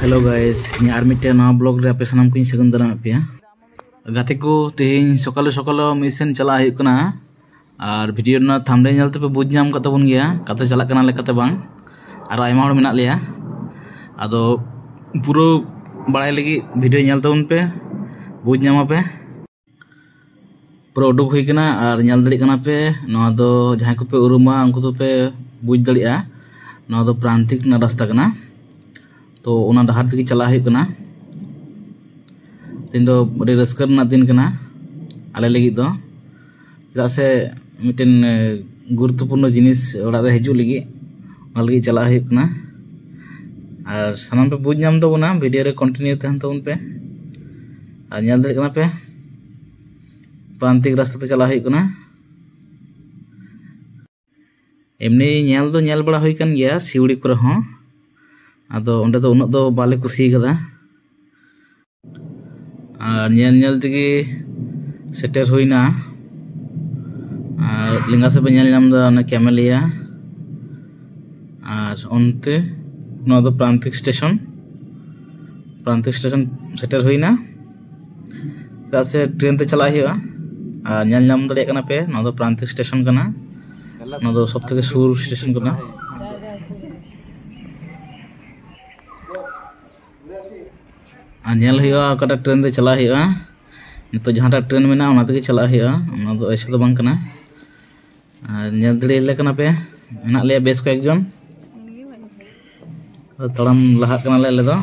Hello guys यार मिट्टे नवा blog रे आपे सानाम को सगुन दाराम पे गाते को तेहें सकाले सकाले मिशन चला हुई कना और वीडियो ना थंबनेल नेलते पे बुझ नाम कता बन गया कते चला कना लेकाते बांग आरो आयमा हड़ मेना लिया आदो पुरो बड़ाई लगी वीडियो नेल तबन पे बुझ नामा पे पुरो उडुक हुई कना और नेल दड़ी कना पे नवा दो जहां को पे उरुमा उनको तो पे बुझ दड़िया नवा दो प्रांतिक ना रास्ता कना तो उना डहार तक चला हुई कना तीन दो बड़ी रस्कर ना दिन कना आले लगी दो चदा से मिटन गुरुत्वपूर्ण जिनिस ओड़ा रे हिजु लगी ओना लगी चला हुई कना और सामान पे बुझ नाम दो ना वीडियो रे कंटिन्यू तहन तो उन पे और नेल दड़े कना पे प्रांतिक रास्ता ते चला हुई कना एमनी नेल दो नेल बड़ा हुई कन गया सिवड़ी करे हों आदो ओंडे दो उन्नत दो बाले कुसी कदा और नेल नेल तगी सेटर हुईना और लिंगा से पे नेल नाम दो ना कैमेलिया और ओनते नो दो प्रांतिक स्टेशन सेटर हुईना ता से ट्रेन ते चला हुआ और नेल नाम दड़े कना पे नो दो प्रांतिक स्टेशन कना नो दो सब थेके सुर स्टेशन कना नेल हुआ कटा ट्रेन दे चला हुआ नितो जहां ट्रेन में ना तक चला हुआ ऐसे तो बांग कना नेल दड़े ले कना पे मेना ले बेस को एकजन तड़ाम लहा कना ले दो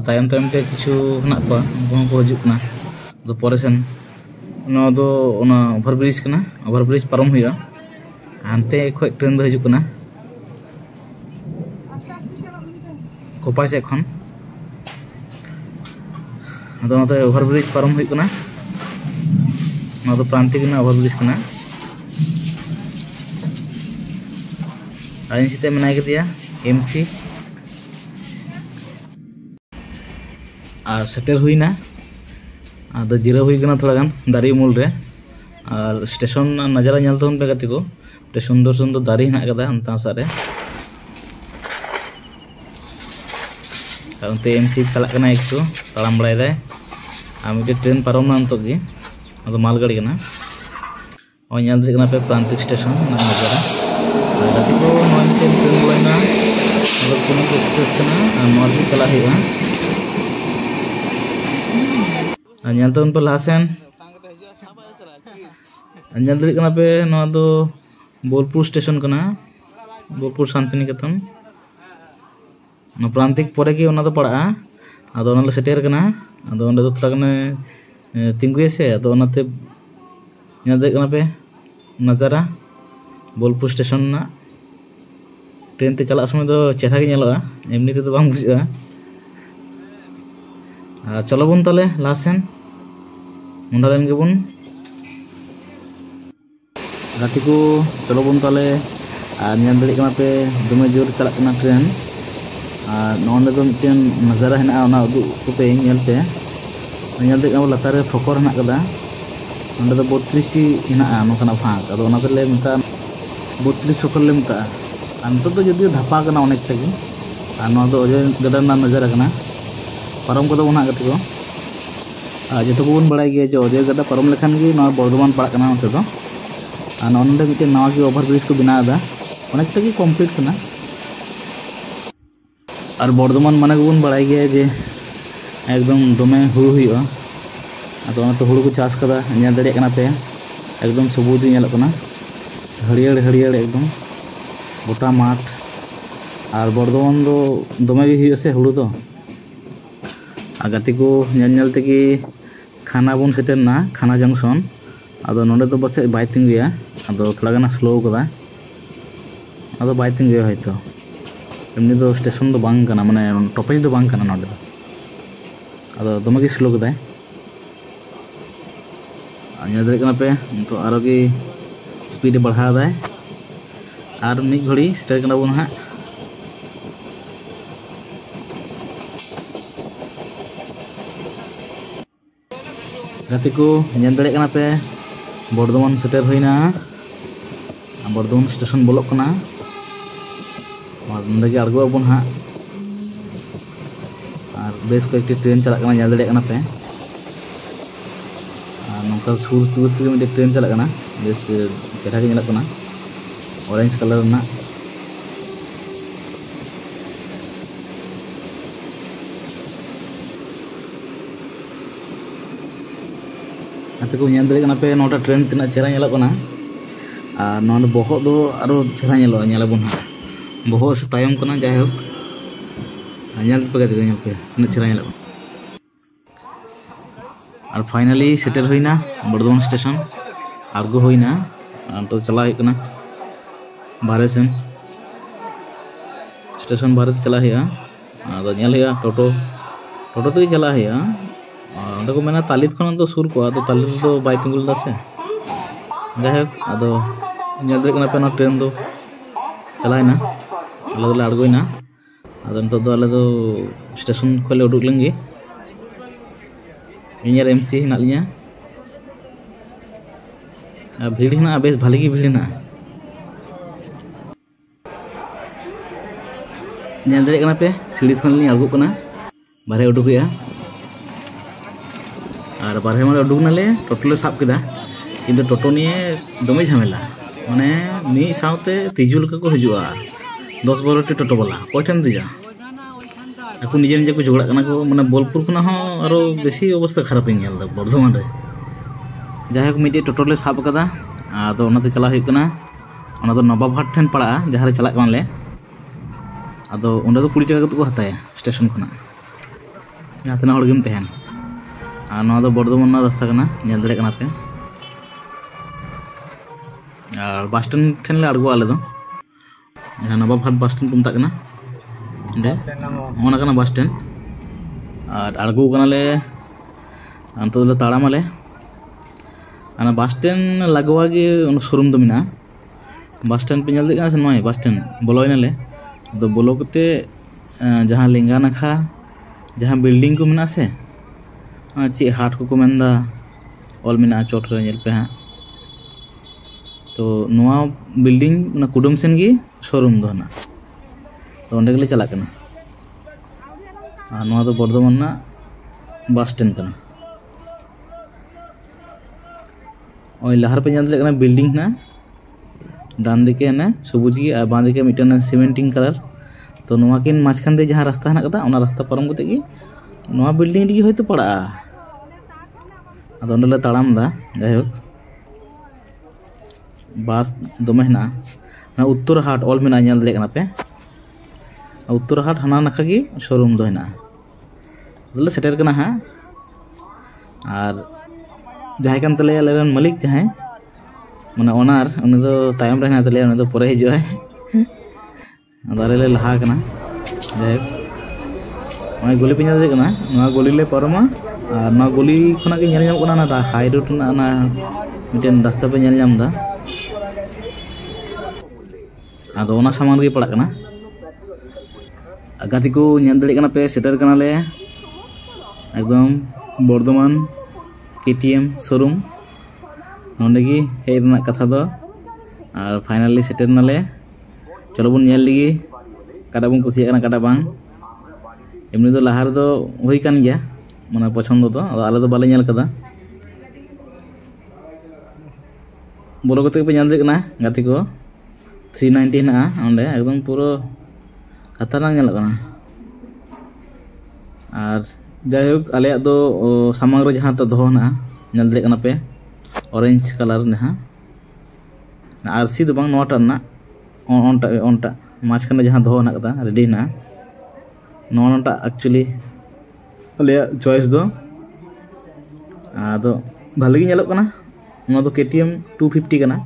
तायम तायम ते किछु हना को उनको को हजू कना दो परे सेन नो दो ओना ओवरब्रिज कना ओवरब्रिज पारम हुआ हानते खय ट्रेन दो हजू कना कोपा से खन अदो नते ओवरब्रिज पारम हुई कना ना तो प्रांतिक ना ओवरब्रिज कना आइन सिते मनाय के दिया एमसी और सेटर हुईना आदो जिरा हुई कना थोड़ा गान दारी मूल रे और स्टेशन नजारा नेल तोन पे गति को सुंदर सुंदर दारी हना कदा अंता सारे उनते एमसी चला कना एक तो तालाम बड़ाई दे आमिटे ट्रेन पारम ना अंतो गी अदो मालगाड़ी कना ओ नेल दे कना पे प्रांतिक स्टेशन ना नजारा गति को नॉन ट्रेन बड़ाईना अदो पुनिक एक्सप्रेस कना नॉन भी चला हुआ नेल तोन पे लासेन नेल दे कना पे नो दो बोलपुर स्टेशन कना बोलपुर शांतिनिकेतन प्रांतिक परे की ओना दो पड़ा आदो ओना ले सेटेर कना आदो ओंडे दो थोड़ा कने तिंगुए से आदो ओनाते नेल दे कना पे नजारा बोलपुर स्टेशन ना ट्रेन ते चला समय दो चेहरा के नेलोआ एमनी ते दो बांग बुझा चलो बन ताले लासेन मुंडालेन गेबुन गाती को चलो बन ताले नेल दड़े कना पे दमे जोर चला कना ट्रेन नोंडे दो मिटन नजारा हेना ओना उदु को पे नेल पे नेल दे कना लतारे फकर हेना कदा नोंडे दो 32 टी हेना नोकना फाक अदो ओना तेले मिता 32 फकर ले मिता अंतो तो जदि धापा कना अनेक तगी नो दो अजय गडा नजारा कना पारम को ओना गति को जो को बन बड़ाई गया जो अजय गड्डा पारम लेखान गी ना बर्धमान पड़ा कना नते दो नोंडे मिटन नवा की ओवरब्रिज को बनादा अनेक तगी कंप्लीट कना और बर्धमान माने बन बड़ाई गया जे एकदम दमे हुड़ू हुआ अदो ओनाते हुड़ू को चाष कदा नेल दड़े कना पे एकदम सबुज नेल कना हरियर हरियर एकदम गोटा माठ और बर्धमान दो दमे गे हुई से हुड़ू दो गाती को नेल तेगी खाना बन सेटेरना खाना जंक्शन अदो नोंडे दो बसे बाय तिंगुया अदो थोड़ा गाना स्लो कदा अदो बाय तिंगुया हयतो एमनी दो स्टेशन दो बांग कना माने टॉपेज दो बांग कना नोंडे दो अदो दमे गे स्लो कदा नेल दड़े कना पे तो आरो की स्पीड बढ़ा दा और मिड घड़ी सेटर कना बन हा गाती को नेल दड़े कना पे बर्धमान सेटर हुईना बर्धमान स्टेशन बोलोक कना और नंदे के आड़गो अबन हा और बेस कয়েকটি ট্রেন চালাক কানা ñel দাঁড়িয়ে কানা पे नौका सुर सुर ते मिटे ट्रेन चालाक काना बेस चेहरा के ñelak काना ऑरेंज कलर ना आते को ñel दाँड़िए काना पे नोटा ट्रेन तना चेहरा ñelak काना और नोंडे बहक दो आरो चेहरा ñeloa ñelaबोन बहक से तायम काना जायहोक ñel पे का ñel पे तना चेहरा ñelak और फाइनली सेटेल होइना बर्धमान स्टेशन आर्गो होइना तो चला होइकना बारे सेन स्टेशन बारे चला होइया आदो ñel होइया टोटो टोटो ते चला होइया अंडे को मेना तालित खन तो सुर को आदो तालित तो बाय तिंगुल दा से जायक आदो ñel दरे कना पे ना ट्रेन दो चलाइना आले दो आर्गोइना आदो नतो दो आले दो स्टेशन खोले उडुक लेंगे इन्यार एमसी हिना लिया भीड़ हिना बेस भाले की भीड़ हिना ñel दाड़िए कना पे सीढ़ी खन लिया आगु कना बारे उडुक हुआ और बारे मारे उडुक नाले टोटो ले साब केदा किंतु टोटो निये दमे झमेला माने मी साउते तिजु लका को हजुआ 10-12 टी टोटो वाला कोठेन दिजा aku निजे निजे को झगड़ा कना को माने बोलपुर खना हो आरो बेसी अवस्था खराब इन ñel दा बर्धमान रे जायक मिटे टोटो ले साब कदा आदो ओनाते चला हुई कना ओना दो नवाबहाट ठेन पड़ा जहां रे चला कानले आदो ओंडे दो 20 टाका को हताया स्टेशन खना जहां तना हड़ गेम तहन आ नवा दो बर्धमान ना रास्ता कना ñel दाड़े कना पे और बस स्टैंड ठेन ले अड़गो आले दो जहां नवाबहाट बस स्टैंड को मता कना ओना कना बस स्टैंड और अड़गो कनाले अंतो ले ताड़ामाले आना बस स्टैंड लगवागे उन शोरूम दो मिना बस स्टैंड पे ñel देगा से नय बस स्टैंड बोलोइनाले तो बोलो कते जहां लेंगा नाखा जहां बिल्डिंग को मिना से ची हाट को मेंदा ऑल मिना चोट रे ñel पे हां तो नवा बिल्डिंग ना कुडुम सेन गी शोरूम दो ना तो ओंडे गेले चला कना आ नवा दो बर्धमान ना बस स्टैंड कना ओई लहर पे ñel कना बिल्डिंग ना डान दिके ना सबुज गी आ बां दिके मिटन सीमेंटिंग कलर तो नवा किन माछखान दे जहां रास्ता हना कदा ओना रास्ता परम कते गी नवा बिल्डिंग गी होयतो पड़ा आदो ओंडे ले ताड़ाम दा जायहोक बस दमे हना ना उत्तर हाट ऑल मेना ñel दरे कना पे उत्तर हाट हना नखा गी शोरूम दो हना दले सेटर कना हा और जहां कान तले लेरन मालिक जहां माने ओनर उनी दो तायम रहना तले उनी दो परे हिजुआ अदारे ले लहा कना जाय ओय गोली पे ñel दे कना नवा गोली ले परमा और नवा गोली खना के ñel ñam कना ना हाई रोड ना ना मिटेन रास्ता पे ñel ñam दा आदो ओना सामान गे पड़ा कना गाती को ñel दाड़िए कना पे सेटर कना ले एकदम बर्धमान केटीएम शोरूम नोंडे गी हेय रना कथा दो और फाइनली सेटर नाले चलो बन ñel लिगी काटा बन कुसिया कना काटा बांग एमनी दो लहार दो होई कान गया माने पसंद दो आले दो बाले ñel कदा बोलो कते पे ñel दे कना गाती को 390 ना ओंडे एकदम पूरा खतरनाक ñelak kana और जायक आले दो सामांग रे जहां तो दोह ना ñel दरे kana पे ऑरेंज कलर ना आरसी दो बांग नोटा ना ओनटा माछखाने जहां दोह ना कदा रेडी ना नोटा एक्चुअली आले चॉइस दो आदो भाले गी ñelok kana ओना दो केटीएम 250 kana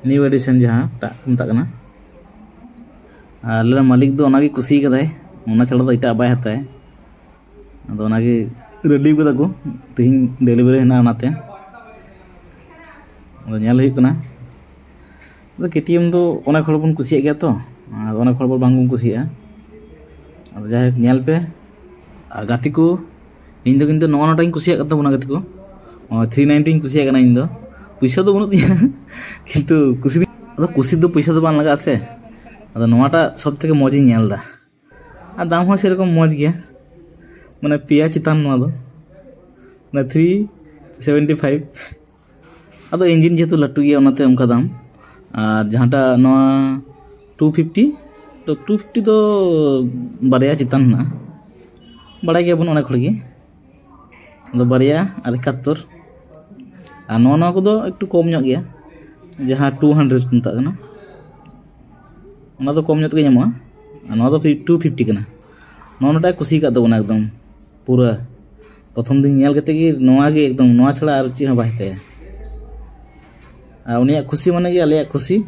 न्यू एडिशन जहां ता मता kana आले मालिक दो ओना गी कुसी कदाय ओना छड़ा दो इटा बाय हताय अदो ओना गी रेडी कदा को तिहिं डिलीवरी हना ओनाते अदो ñel हुई कना अदो केटीएम दो ओना खड़ बन कुसिया गया तो ओना खड़ बांग बन कुसिया अदो जाय ñel पे गाती को इन दो किंतु नवा नोटा कुसिया कता बना गाती को 390 कुसिया कना इन दो पैसा दो बनुत दिया किंतु कुसी दो पैसा दो बान लगा से अदो नवाटा सब থেকে মজা ñel दा আর দাম হয় সেরকম মজ গিয়া মানে পেয়া চিতান নোয়া দো মানে 375 আদো ইঞ্জিন যেহেতু লাটু গিया ওনাতে অনকা দাম আর যাহাটা নোয়া 250 तो 250 तो बारिया चितान ना बड़ा गया बन अनेक हड़ गे तो बारिया और 71 और नवा को एक कम ᱧᱚᱜ गया जहाँ 200 को मता कना ओना तो कम ᱧᱚᱜ गे ᱧᱟᱢᱚᱜᱼᱟ और नवा तो 250 कना नोटा खुशी का दो एकदम पूरा प्रथम दिन नेल कते गे नवा गे एकदम नवा छड़ा और ची बाय ताया और उनिया खुशी माने गे आलिया खुशी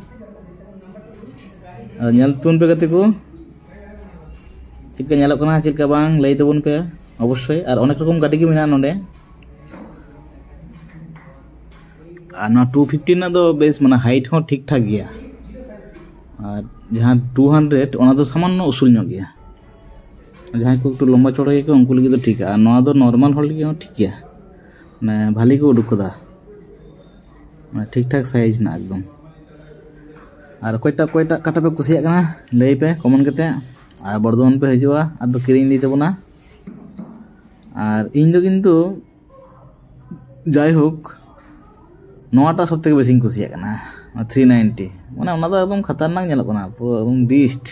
नेल तुन पे कते को चिका नेल कना चिका बांग लई तबन पे अवश्य और अनेक रकम गाड़ी गे मेना नोडे और ना 250 ना दो बेस माने हाइट हो ठीक ठाक गया और जहाँ 200 ओना तो सामान्य उसूल ᱧᱚᱜ गया जहाँ को एक लम्बा चौड़ा गया उनको लगे तो ठीक है और नवा दो नॉर्मल हॉल लगे ठीक गया मैं भाली को उडुक कदा मैं ठीक ठाक साइज ना एकदम और कोईटा काटा पे कुसिया कना लई पे कमेंट करते और बर्धमान पे हजूआ और तो किरिंग दी तबना और इन दो किन्तु जाई होक नोटा सब तक बेसिंग कुसिया कना 390 माने ओना दो एकदम खतरनाक नेलक कना पूरा एकदम बीस्ट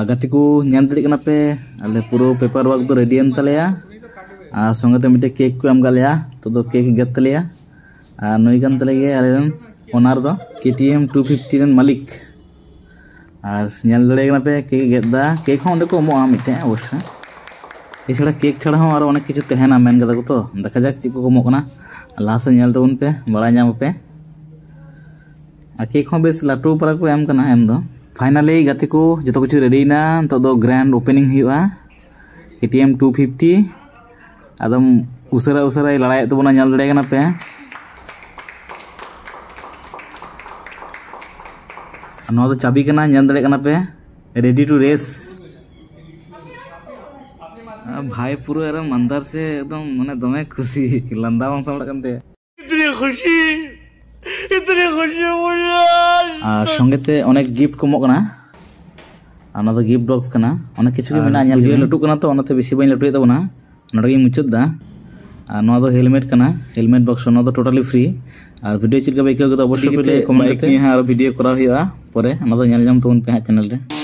गाती को नेल दड़ी कना पे आले पूरा पेपर वर्क दो रेडी एन तलेया और संगते मिटे केक को एम गलेया तो दो केक गेत तलेया और नई गन तलेगे आले ओनार दो KTM 250 रन मालिक और नेल दड़े कना पे केक गेदा केक हो ओंडे को एमोआ मिटे अवश्य एछाड़ा केक छाड़ा हो और अनेक किछु तहेना मेन गदा को तो देखा जाक चिको को एमोग कना लास्ट नेल तबन पे बड़ा नाम पे और केक हो बेस लाटू परा को एम कना एम दो फाइनली गाते को जो कुछ रेडी ना तो दो ग्रैंड ओपनिंग हुआ KTM 250 आदम उसरा उसरा लड़ाई तबना नेल दड़े कना पे नवा तो चाबी कना नेल दड़े कना पे रेडी टू रेस भाई पूरा एकदम अंदर से एकदम माने दमे खुशी लंदा बांग सामड़ा कनते इतनी खुशी और संगेते अनेक गिफ्ट को एमोग कना और दो गिफ्ट बॉक्स कना अनेक किछु के मेना नेल गे लटू कना तो ओनाते बेसी बाई लटुए तबना नोडे गे मुचाद दा और नवा दो हेलमेट कना हेलमेट बॉक्स नवा दो टोटली फ्री और वीडियो चिलका बाइक को अवश्य पे कमेंट करते हैं और वीडियो करा हुआ परे ओना दो नेल जाम तबन पे चैनल रे।